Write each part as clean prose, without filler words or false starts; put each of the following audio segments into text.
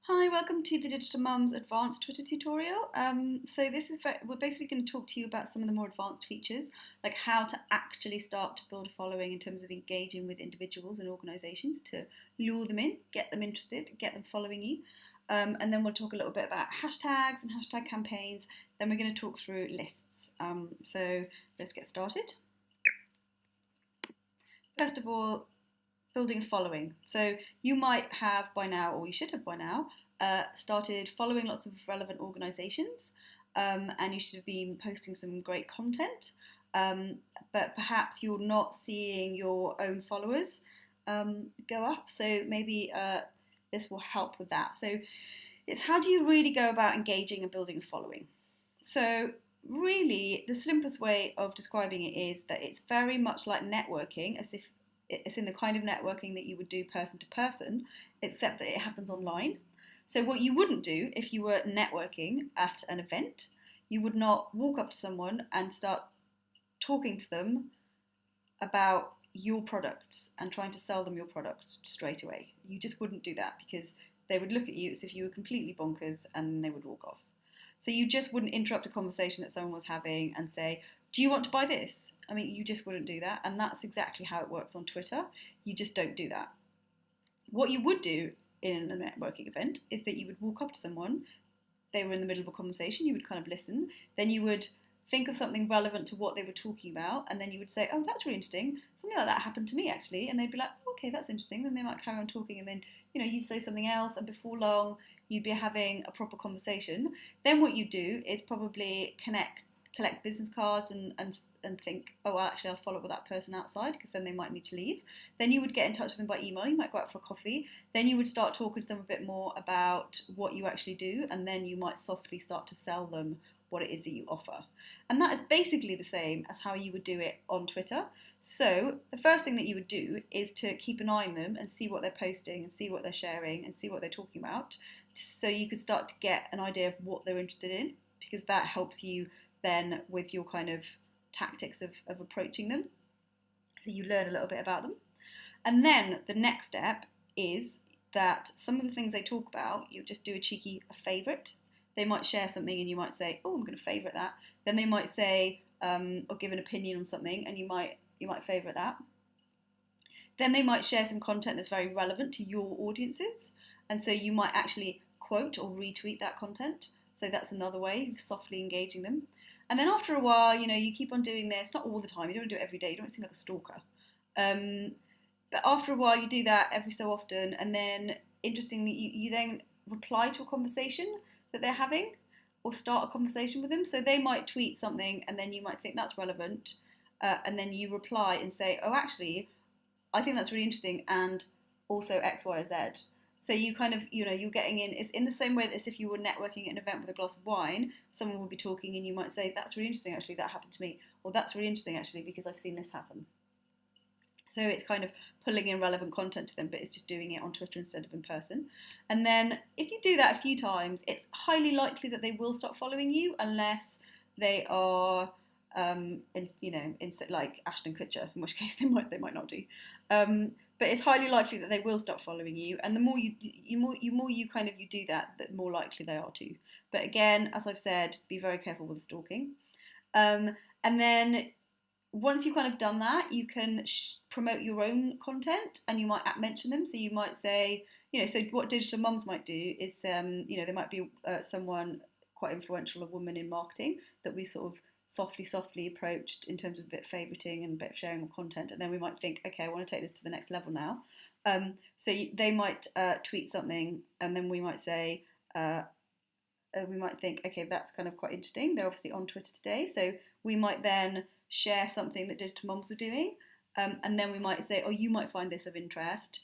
Hi, welcome to the Digital Mums Advanced Twitter tutorial. We're basically going to talk to you about some of the more advanced features, like how to actually start to build a following in terms of engaging with individuals and organisations to lure them in, get them interested, get them following you. And then we'll talk a little bit about hashtags and hashtag campaigns. Then we're going to talk through lists. So let's get started. First of all, building a following. So you might have by now, or you should have by now, started following lots of relevant organisations, and you should have been posting some great content. But perhaps you're not seeing your own followers go up. So maybe this will help with that. So it's how do you really go about engaging and building a following? So really, the simplest way of describing it is that it's very much like networking, as if it's in the kind of networking that you would do person to person, except that it happens online. So what you wouldn't do if you were networking at an event, you would not walk up to someone and start talking to them about your products and trying to sell them your products straight away. You just wouldn't do that because they would look at you as if you were completely bonkers and they would walk off. So you just wouldn't interrupt a conversation that someone was having and say, do you want to buy this? I mean, you just wouldn't do that. And that's exactly how it works on Twitter. You just don't do that. What you would do in a networking event is that you would walk up to someone, they were in the middle of a conversation, you would kind of listen, then you would think of something relevant to what they were talking about, and then you would say, oh, that's really interesting. Something like that happened to me, actually. And they'd be like, oh, okay, that's interesting. Then they might carry on talking, and then, you'd say something else, and before long, you'd be having a proper conversation. Then what you do is probably collect business cards and think, oh, well, actually, I'll follow up with that person outside because then they might need to leave. Then you would get in touch with them by email. You might go out for a coffee. Then you would start talking to them a bit more about what you actually do, and then you might softly start to sell them what it is that you offer. And that is basically the same as how you would do it on Twitter. So the first thing that you would do is to keep an eye on them and see what they're posting and see what they're sharing and see what they're talking about, so you could start to get an idea of what they're interested in, because that helps you then with your kind of tactics of approaching them. So you learn a little bit about them. And then the next step is that some of the things they talk about, you just do a cheeky favourite. They might share something and you might say, oh, I'm going to favourite that. Then they might say, or give an opinion on something, and you might favourite that. Then they might share some content that's very relevant to your audiences. And so you might actually quote or retweet that content. So that's another way of softly engaging them. And then after a while, you keep on doing this, not all the time, you don't do it every day, you don't seem like a stalker. But after a while, you do that every so often, and then interestingly, you then reply to a conversation that they're having or start a conversation with them. So they might tweet something, and then you might think that's relevant, and then you reply and say, oh, actually, I think that's really interesting, and also X, Y, or Z. So you kind of, you're getting in, it's in the same way as if you were networking at an event with a glass of wine, someone would be talking and you might say, that's really interesting, actually, that happened to me. Or that's really interesting, actually, because I've seen this happen. So it's kind of pulling in relevant content to them, but it's just doing it on Twitter instead of in person. And then if you do that a few times, it's highly likely that they will stop following you unless they are, like Ashton Kutcher, in which case they might not do. But it's highly likely that they will stop following you, and the more you do that, the more likely they are to. But again, as I've said, be very careful with the stalking. And then once you've kind of done that, you can promote your own content, and you might mention them. So you might say, so what Digital Mums might do is, there might be someone quite influential, a woman in marketing, that we sort of softly approached in terms of a bit of favoriting and a bit of sharing of content, and then we might think, okay, I want to take this to the next level now. So they might tweet something, and then we might say, we might think, okay, that's kind of quite interesting. They're obviously on Twitter today, so we might then share something that Digital Mums were doing, and then we might say, oh, you might find this of interest,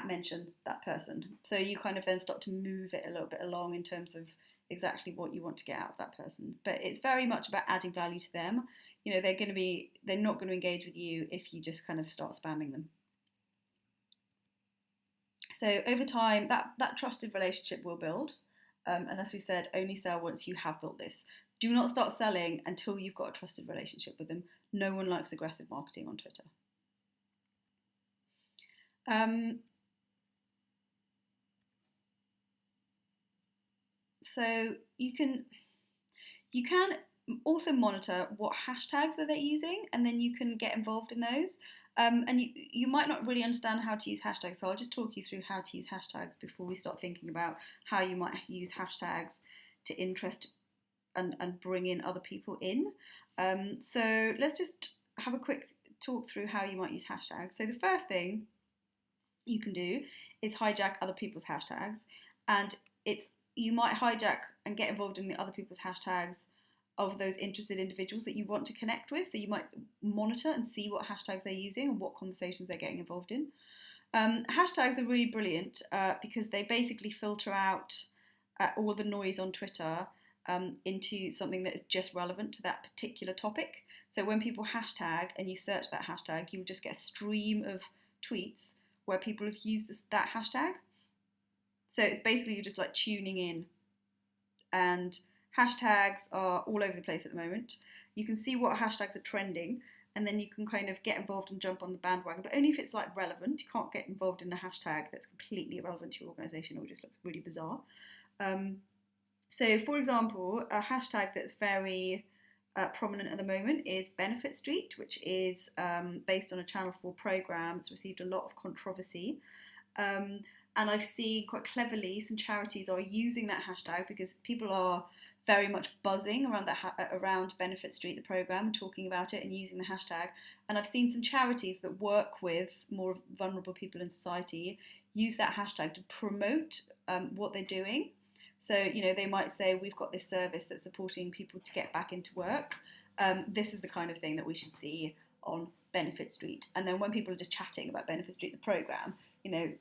mention that person. So you kind of then start to move it a little bit along in terms of exactly what you want to get out of that person. But it's very much about adding value to them. They're not going to engage with you if you just kind of start spamming them. So over time, that trusted relationship will build. And as we've said, only sell once you have built this. Do not start selling until you've got a trusted relationship with them. No one likes aggressive marketing on Twitter. So you can also monitor what hashtags that they're using, and then you can get involved in those. And you might not really understand how to use hashtags, so I'll just talk you through how to use hashtags before we start thinking about how you might use hashtags to interest and bring in other people in. So let's just have a quick talk through how you might use hashtags. So the first thing you can do is hijack other people's hashtags, and you might hijack and get involved in the other people's hashtags of those interested individuals that you want to connect with. So you might monitor and see what hashtags they're using and what conversations they're getting involved in. Hashtags are really brilliant because they basically filter out all the noise on Twitter into something that is just relevant to that particular topic. So when people hashtag and you search that hashtag, you will just get a stream of tweets where people have used that hashtag. So it's basically you're just like tuning in, and hashtags are all over the place at the moment. You can see what hashtags are trending, and then you can kind of get involved and jump on the bandwagon, but only if it's like relevant. You can't get involved in a hashtag that's completely irrelevant to your organisation or just looks really bizarre. So, for example, a hashtag that's very prominent at the moment is Benefit Street, which is based on a Channel 4 programme. It's received a lot of controversy. And I've seen quite cleverly some charities are using that hashtag because people are very much buzzing around Benefit Street, the programme, talking about it and using the hashtag. And I've seen some charities that work with more vulnerable people in society use that hashtag to promote what they're doing. So, they might say, we've got this service that's supporting people to get back into work. This is the kind of thing that we should see on Benefit Street. And then when people are just chatting about Benefit Street, the programme,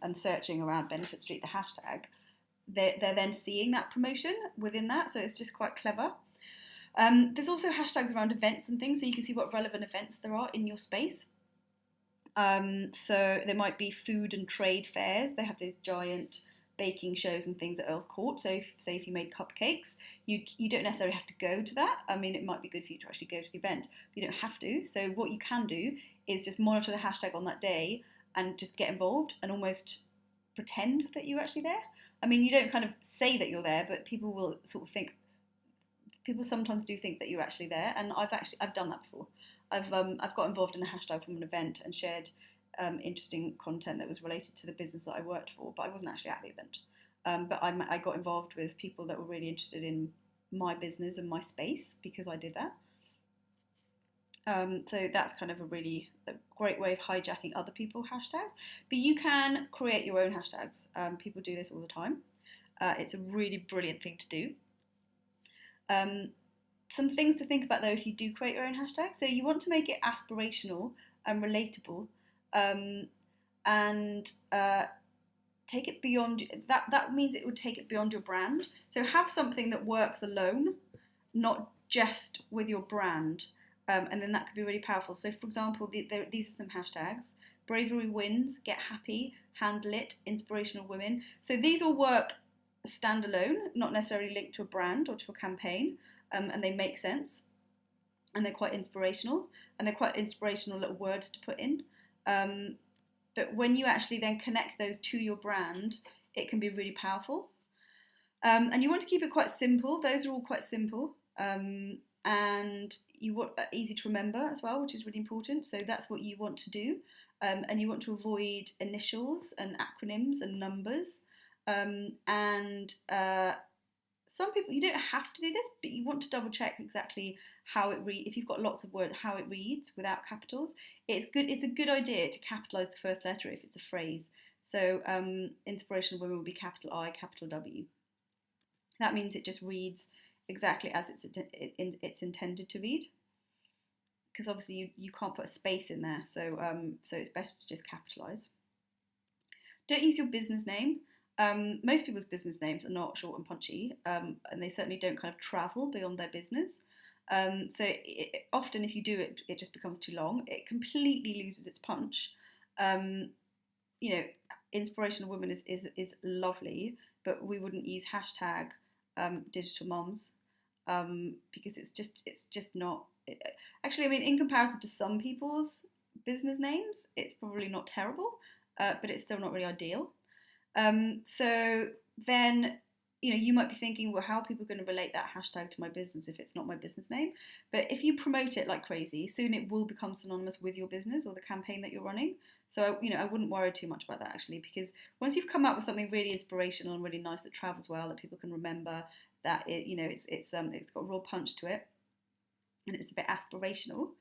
and searching around Benefit Street, the hashtag, they're then seeing that promotion within that. So it's just quite clever. There's also hashtags around events and things, so you can see what relevant events there are in your space. So there might be food and trade fairs. They have those giant baking shows and things at Earl's Court. So if you made cupcakes, you don't necessarily have to go to that. I mean, it might be good for you to actually go to the event, but you don't have to. So what you can do is just monitor the hashtag on that day and just get involved and almost pretend that you're actually there. I mean, you don't kind of say that you're there, but people will sort of think. People sometimes do think that you're actually there, and I've done that before. I've got involved in a hashtag from an event and shared interesting content that was related to the business that I worked for, but I wasn't actually at the event. But I got involved with people that were really interested in my business and my space because I did that. So that's kind of a great way of hijacking other people's hashtags. But you can create your own hashtags. People do this all the time. It's a really brilliant thing to do. Some things to think about though if you do create your own hashtag. So you want to make it aspirational and relatable, and take it beyond that. That means it would take it beyond your brand. So have something that works alone, not just with your brand. And then that could be really powerful. So, for example, these are some hashtags: bravery wins, get happy, handle it, inspirational women. So these all work standalone, not necessarily linked to a brand or to a campaign, and they make sense, and they're quite inspirational, and they're quite inspirational little words to put in. But when you actually then connect those to your brand, it can be really powerful. And you want to keep it quite simple. Those are all quite simple. And you want easy to remember as well, which is really important. So that's what you want to do. And you want to avoid initials and acronyms and numbers. And some people, you don't have to do this, but you want to double check exactly how it reads. If you've got lots of words, how it reads without capitals. It's a good idea to capitalise the first letter if it's a phrase. So inspirational women will be capital I, capital W. That means it just reads exactly as it's intended to read. Because obviously you can't put a space in there, so it's better to just capitalise. Don't use your business name. Most people's business names are not short and punchy, and they certainly don't kind of travel beyond their business. So often if you do it, it just becomes too long. It completely loses its punch. Inspirational woman is lovely, but we wouldn't use hashtag digital moms because it's just not. Actually, I mean, in comparison to some people's business names, it's probably not terrible, but it's still not really ideal. So then you might be thinking, well, how are people going to relate that hashtag to my business if it's not my business name? But if you promote it like crazy, soon it will become synonymous with your business or the campaign that you're running. So, I wouldn't worry too much about that actually, because once you've come up with something really inspirational and really nice that travels well, that people can remember, that it's got a real punch to it, and it's a bit aspirational,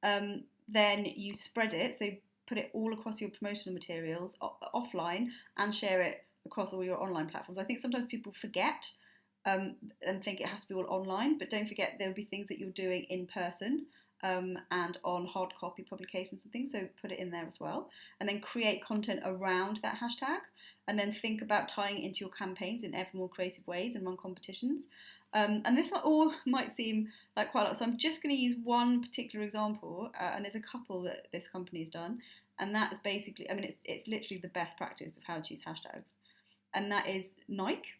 then you spread it. So put it all across your promotional materials offline and share it across all your online platforms. I think sometimes people forget and think it has to be all online, but don't forget there'll be things that you're doing in person and on hard copy publications and things, so put it in there as well. And then create content around that hashtag, and then think about tying it into your campaigns in ever more creative ways and run competitions. And this all might seem like quite a lot, so I'm just going to use one particular example, and there's a couple that this company has done, and that is basically, it's literally the best practice of how to use hashtags, and that is Nike.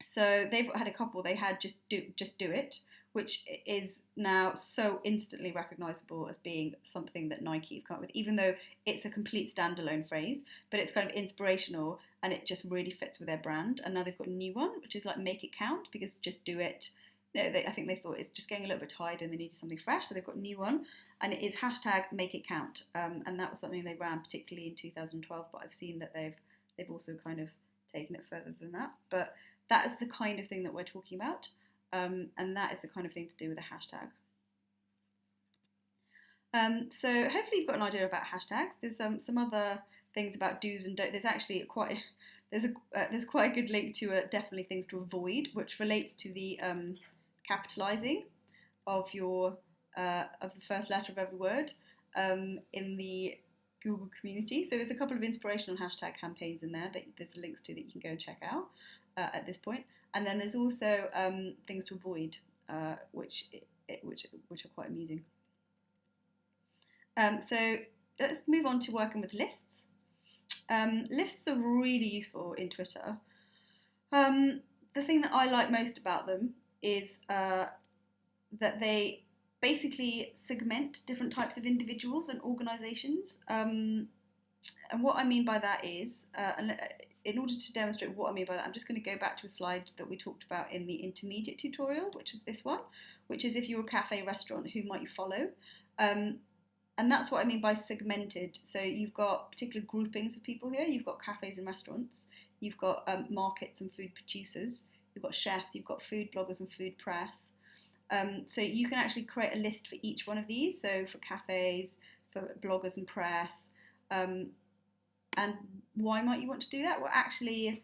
So they've had a couple. They had just do it, which is now so instantly recognizable as being something that Nike have come up with, even though it's a complete standalone phrase, but it's kind of inspirational and it just really fits with their brand. And now they've got a new one, which is like make it count, because just do it. I think they thought it's just getting a little bit tired and they needed something fresh, so they've got a new one, and it is hashtag make it count. And that was something they ran particularly in 2012, but I've seen that they've also kind of taken it further than that. But that is the kind of thing that we're talking about, and that is the kind of thing to do with a hashtag. So hopefully you've got an idea about hashtags. There's some other things about do's and don'ts. There's actually there's quite a good link to definitely things to avoid, which relates to the capitalizing of the first letter of every word in the Google community. So there's a couple of inspirational hashtag campaigns in there that there's links to that you can go and check out at this point. And then there's also things to avoid, which are quite amusing. So let's move on to working with lists. Lists are really useful in Twitter. The thing that I like most about them is that they basically segment different types of individuals and organisations. And what I mean by that is, in order to demonstrate what I mean by that, I'm just going to go back to a slide that we talked about in the intermediate tutorial, which is this one, which is if you're a cafe restaurant, who might you follow? And that's what I mean by segmented. So you've got particular groupings of people here. You've got cafes and restaurants. You've got markets and food producers. You've got chefs. You've got food bloggers and food press. So you can actually create a list for each one of these. So for cafes, for bloggers and press. And why might you want to do that? Well, actually,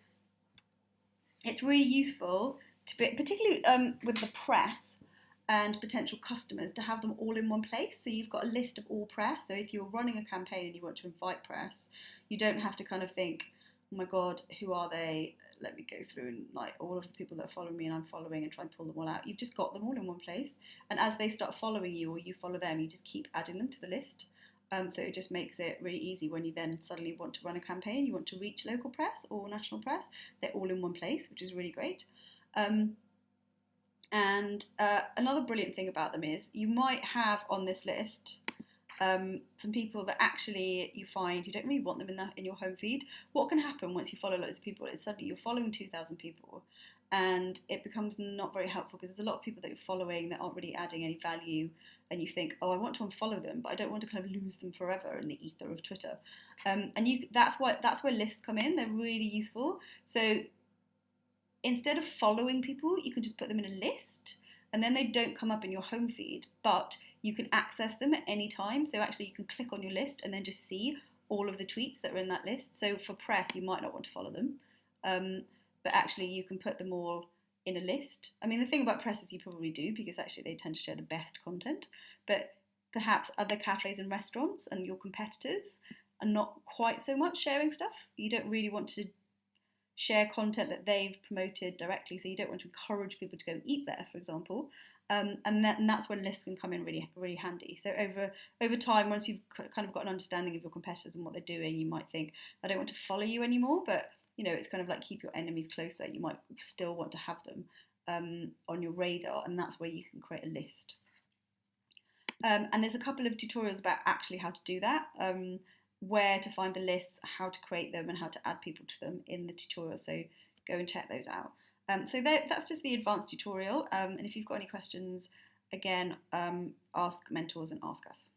it's really useful to be, particularly with the press and potential customers, to have them all in one place. So you've got a list of all press. So if you're running a campaign and you want to invite press, you don't have to kind of think, oh my God, who are they? Let me go through and like all of the people that are following me and I'm following and try and pull them all out. You've just got them all in one place. And as they start following you or you follow them, you just keep adding them to the list. So it just makes it really easy when you then suddenly want to run a campaign, you want to reach local press or national press, they're all in one place, which is really great. And another brilliant thing about them is you might have on this list some people that actually you find you don't really want them in your home feed. What can happen once you follow loads of people is suddenly you're following 2,000 people and it becomes not very helpful because there's a lot of people that you're following that aren't really adding any value, and you think, oh, I want to unfollow them, but I don't want to kind of lose them forever in the ether of Twitter. That's where lists come in. They're really useful. So instead of following people, you can just put them in a list, and then they don't come up in your home feed, but you can access them at any time. So actually you can click on your list and then just see all of the tweets that are in that list. So for press, you might not want to follow them, but actually you can put them all in a list. I mean, the thing about press is you probably do, because actually they tend to share the best content, but perhaps other cafes and restaurants and your competitors are not quite so much sharing stuff. You don't really want to share content that they've promoted directly, so you don't want to encourage people to go and eat there, for example. And that's when lists can come in really, really handy. So over time, once you've kind of got an understanding of your competitors and what they're doing, you might think, I don't want to follow you anymore, but it's kind of like keep your enemies closer. You might still want to have them on your radar, and that's where you can create a list. And there's a couple of tutorials about actually how to do that. Where to find the lists, how to create them, and how to add people to them in the tutorial. So go and check those out. So that's just the advanced tutorial. And if you've got any questions, again, ask mentors and ask us.